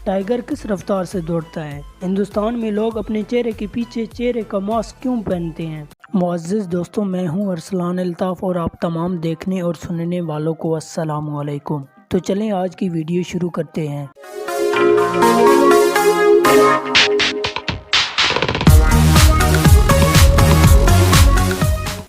Tiger किस रफ्तार से दौड़ता है? हिंदुस्तान में लोग अपने चेहरे के पीछे चेहरे का मास्क क्यों पहनते हैं? मुअज़्ज़िज़ दोस्तों, मैं हूं अरसलान अल्ताफ़ और आप तमाम देखने और सुनने वालों को अस्सलाम वालेकुम। तो चलें आज की वीडियो शुरू करते हैं।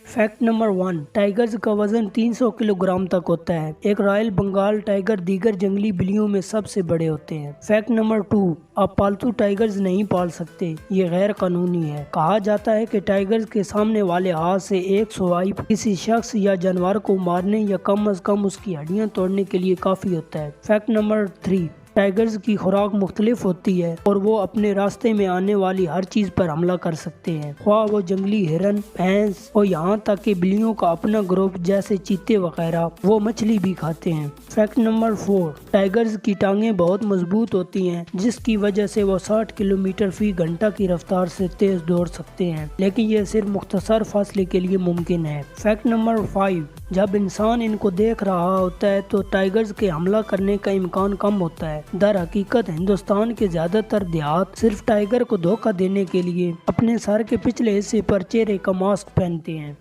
फैक्ट नंबर 1, टाइगर्स का वजन 300 किलोग्राम तक होता है। एक रॉयल बंगाल टाइगर दीगर जंगली बिल्लियों में सबसे बड़े होते हैं। फैक्ट नंबर 2, आप पालतू टाइगर्स नहीं पाल सकते, ये गैर कानूनी है। कहा जाता है कि टाइगर्स के सामने वाले हाथ से एक स्वाइप किसी शख्स या जानवर को मारने या कम अज कम उसकी हड्डियां तोड़ने के लिए काफी होता है। फैक्ट नंबर 3, टाइगर्स की खुराक मुख्तलिफ होती है और वो अपने रास्ते में आने वाली हर चीज पर हमला कर सकते हैं, ख्वाह वो जंगली हिरन, भैंस और यहाँ तक कि बिल्लियों का अपना ग्रुप जैसे चीते वगैरह। वो मछली भी खाते हैं। फैक्ट नंबर 4, टाइगर्स की टांगें बहुत मजबूत होती हैं, जिसकी वजह से वो 60 किलोमीटर फी घंटा की रफ्तार से तेज दौड़ सकते हैं, लेकिन ये सिर्फ मुख्तसर फासले के लिए मुमकिन है। फैक्ट नंबर 5, जब इंसान इनको देख रहा होता है तो टाइगर्स के हमला करने का इम्कान कम होता है। दर हकीकत हिंदुस्तान के ज्यादातर देहात सिर्फ टाइगर को धोखा देने के लिए अपने सर के पिछले हिस्से पर चेहरे का मास्क पहनते हैं।